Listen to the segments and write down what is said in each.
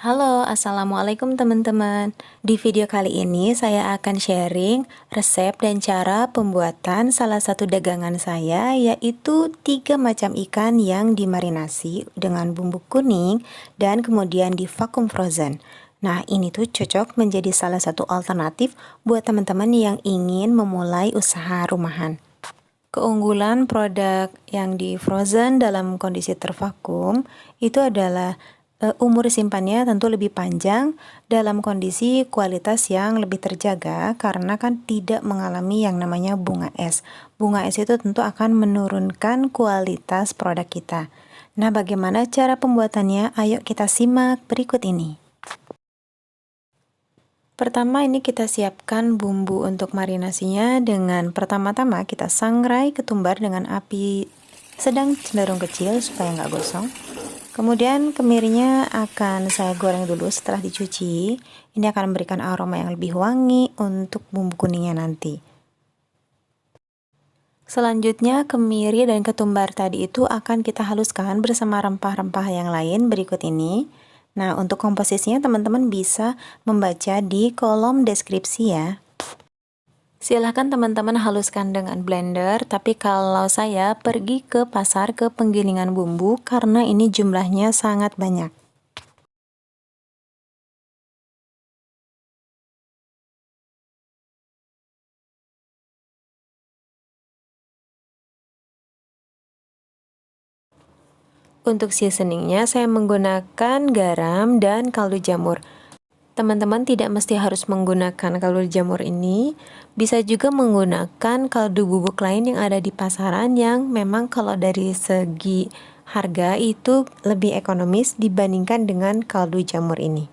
Halo, assalamualaikum teman-teman. Di video kali ini saya akan sharing resep dan cara pembuatan salah satu dagangan saya, yaitu 3 macam ikan yang dimarinasi dengan bumbu kuning dan kemudian di vacuum frozen. Nah, ini tuh cocok menjadi salah satu alternatif buat teman-teman yang ingin memulai usaha rumahan. Keunggulan produk yang di frozen dalam kondisi tervakum itu adalah umur simpannya tentu lebih panjang dalam kondisi kualitas yang lebih terjaga karena kan tidak mengalami yang namanya bunga es. Bunga es itu tentu akan menurunkan kualitas produk kita. Nah, bagaimana cara pembuatannya? Ayo kita simak berikut ini. Pertama ini kita siapkan bumbu untuk marinasinya dengan pertama-tama kita sangrai ketumbar dengan api sedang cenderung kecil supaya nggak gosong. Kemudian kemirinya akan saya goreng dulu setelah dicuci. Ini akan memberikan aroma yang lebih wangi untuk bumbu kuningnya nanti. Selanjutnya kemiri dan ketumbar tadi itu akan kita haluskan bersama rempah-rempah yang lain berikut ini. Nah, untuk komposisinya teman-teman bisa membaca di kolom deskripsi ya. Silahkan teman-teman haluskan dengan blender, tapi kalau saya pergi ke pasar ke penggilingan bumbu karena ini jumlahnya sangat banyak. Untuk seasoningnya saya menggunakan garam dan kaldu jamur. Teman-teman tidak mesti harus menggunakan kaldu jamur ini, bisa juga menggunakan kaldu bubuk lain yang ada di pasaran yang memang kalau dari segi harga itu lebih ekonomis dibandingkan dengan kaldu jamur ini.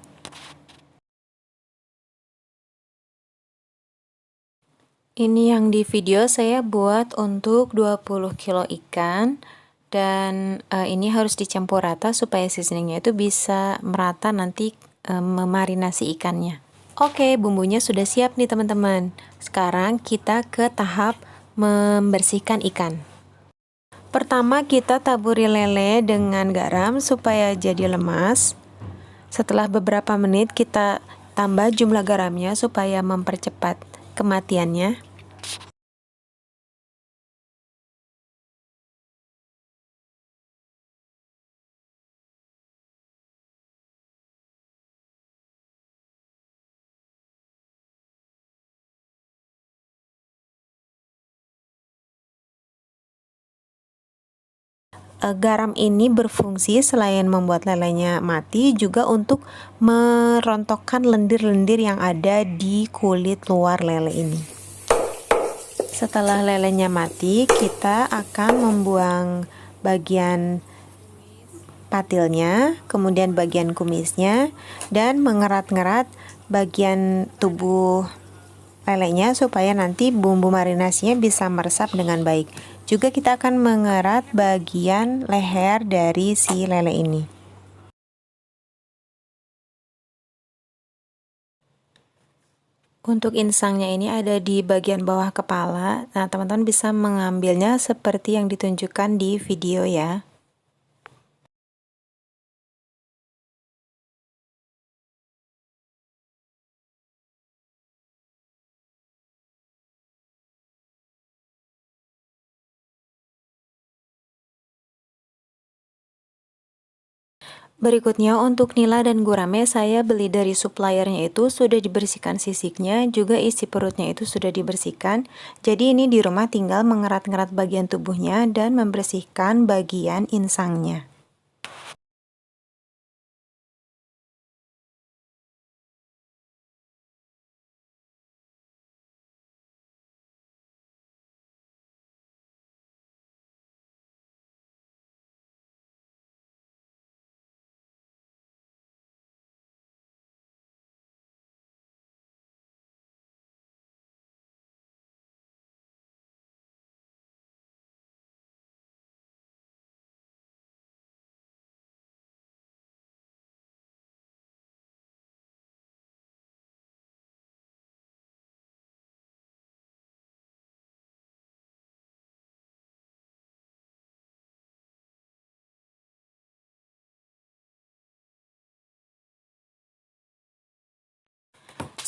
Ini yang di video saya buat untuk 20 kilo ikan dan ini harus dicampur rata supaya seasoningnya itu bisa merata nanti memarinasi ikannya. Oke, bumbunya sudah siap nih teman-teman. Sekarang kita ke tahap membersihkan ikan. Pertama kita taburi lele dengan garam supaya jadi lemas. Setelah beberapa menit kita tambah jumlah garamnya supaya mempercepat kematiannya. Garam ini berfungsi selain membuat lelenya mati juga untuk merontokkan lendir-lendir yang ada di kulit luar lele ini. Setelah lelenya mati, kita akan membuang bagian patilnya, kemudian bagian kumisnya, dan mengerat-ngerat bagian tubuh lelenya supaya nanti bumbu marinasinya bisa meresap dengan baik. Juga kita akan mengerat bagian leher dari si lele ini. Untuk insangnya ini ada di bagian bawah kepala. Nah, teman-teman bisa mengambilnya seperti yang ditunjukkan di video ya. Berikutnya untuk nila dan gurame saya beli dari suppliernya itu sudah dibersihkan sisiknya, juga isi perutnya itu sudah dibersihkan. Jadi ini di rumah tinggal mengerat-ngerat bagian tubuhnya dan membersihkan bagian insangnya.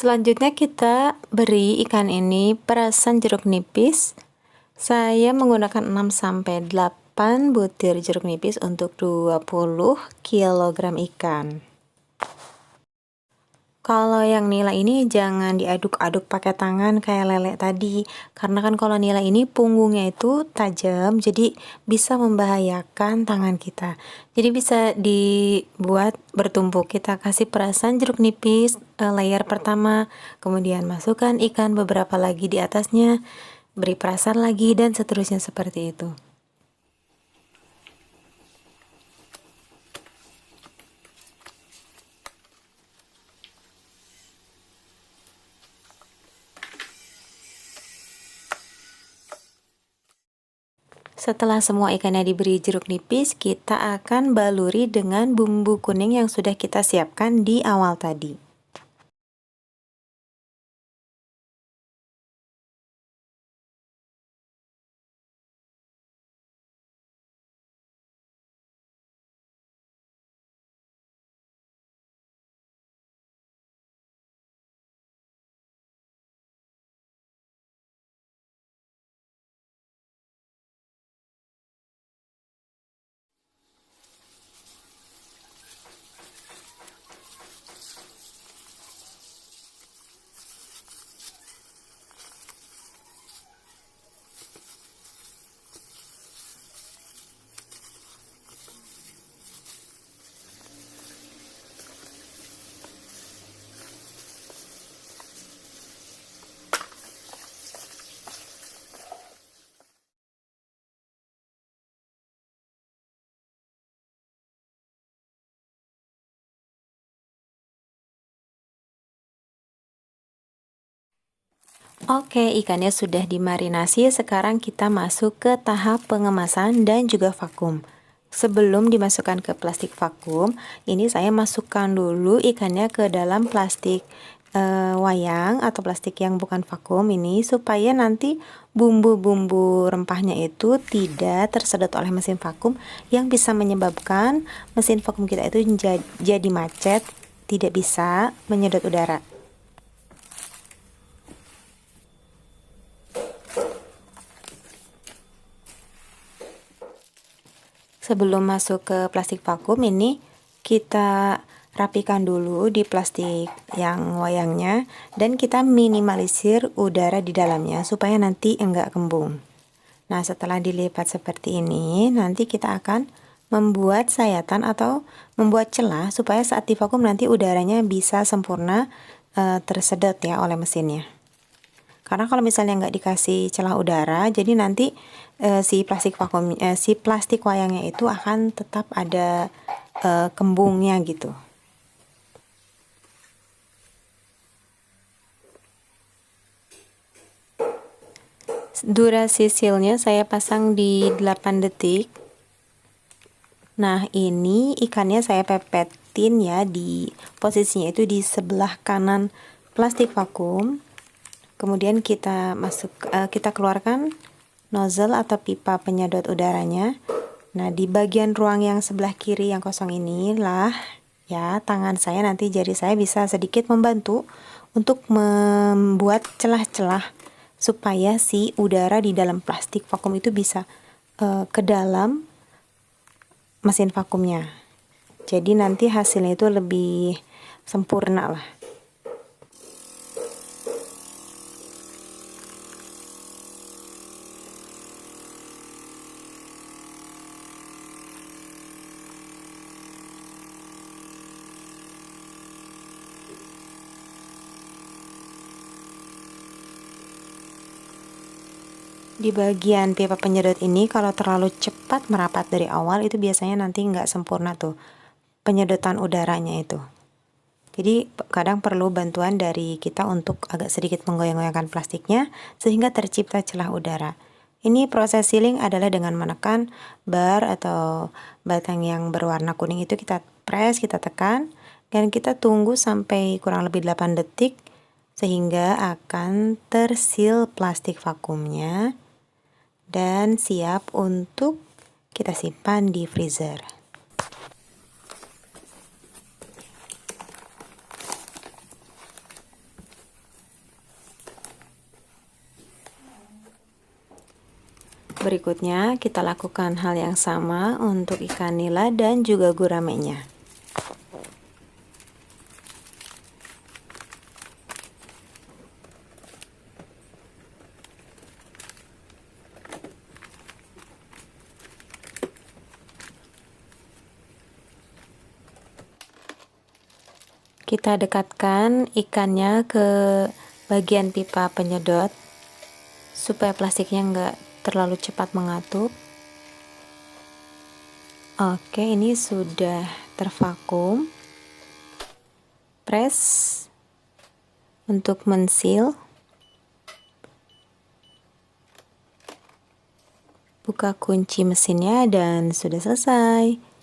Selanjutnya kita beri ikan ini perasan jeruk nipis. Saya menggunakan 6-8 butir jeruk nipis untuk 20 kg ikan. Kalau yang nila ini jangan diaduk-aduk pakai tangan kayak lele tadi, karena kan kalau nila ini punggungnya itu tajam, jadi bisa membahayakan tangan kita. Jadi bisa dibuat bertumpuk. Kita kasih perasan jeruk nipis layer pertama, kemudian masukkan ikan beberapa lagi di atasnya, beri perasan lagi, dan seterusnya seperti itu. Setelah semua ikannya diberi jeruk nipis, kita akan baluri dengan bumbu kuning yang sudah kita siapkan di awal tadi. Oke, ikannya sudah dimarinasi, sekarang kita masuk ke tahap pengemasan dan juga vakum. Sebelum dimasukkan ke plastik vakum, ini saya masukkan dulu ikannya ke dalam plastik wayang atau plastik yang bukan vakum ini, supaya nanti bumbu-bumbu rempahnya itu tidak tersedot oleh mesin vakum yang bisa menyebabkan mesin vakum kita itu jadi macet, tidak bisa menyedot udara. Sebelum masuk ke plastik vakum ini, kita rapikan dulu di plastik yang wayangnya, dan kita minimalisir udara di dalamnya supaya nanti enggak kembung. Nah, setelah dilipat seperti ini, nanti kita akan membuat sayatan atau membuat celah supaya saat divakum nanti udaranya bisa sempurna tersedot ya oleh mesinnya. Karena kalau misalnya nggak dikasih celah udara, jadi nanti si plastik wayangnya itu akan tetap ada kembungnya gitu. Durasi sealnya saya pasang di 8 detik. Nah, ini ikannya saya pepetin ya, di posisinya itu di sebelah kanan plastik vakum. Kemudian kita keluarkan nozzle atau pipa penyedot udaranya. Nah, di bagian ruang yang sebelah kiri yang kosong inilah ya, tangan saya, nanti jari saya bisa sedikit membantu untuk membuat celah-celah supaya si udara di dalam plastik vakum itu bisa ke dalam mesin vakumnya. Jadi nanti hasilnya itu lebih sempurna lah. Di bagian pipa penyedot ini, kalau terlalu cepat merapat dari awal, itu biasanya nanti nggak sempurna tuh penyedotan udaranya itu. Jadi kadang perlu bantuan dari kita untuk agak sedikit menggoyang-goyangkan plastiknya sehingga tercipta celah udara. Ini proses sealing adalah dengan menekan bar atau batang yang berwarna kuning itu, kita press, kita tekan, dan kita tunggu sampai kurang lebih 8 detik sehingga akan terseal plastik vakumnya dan siap untuk kita simpan di freezer. Berikutnya kita lakukan hal yang sama untuk ikan nila dan juga guramenya. Kita dekatkan ikannya ke bagian pipa penyedot supaya plastiknya enggak terlalu cepat mengatup. Oke, ini sudah tervakum. Press untuk mensil. Buka kunci mesinnya dan sudah selesai.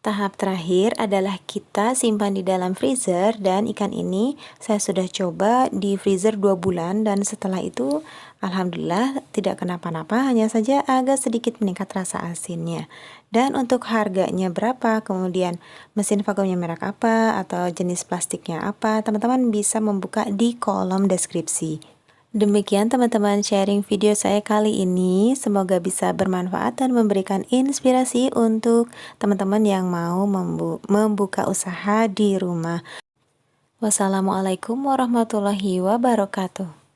Tahap terakhir adalah kita simpan di dalam freezer, dan ikan ini saya sudah coba di freezer 2 bulan dan setelah itu alhamdulillah tidak kenapa-napa, hanya saja agak sedikit meningkat rasa asinnya. Dan untuk harganya berapa, kemudian mesin vakumnya merek apa, atau jenis plastiknya apa, teman-teman bisa membuka di kolom deskripsi. Demikian teman-teman sharing video saya kali ini, semoga bisa bermanfaat dan memberikan inspirasi untuk teman-teman yang mau membuka usaha di rumah. Wassalamualaikum warahmatullahi wabarakatuh.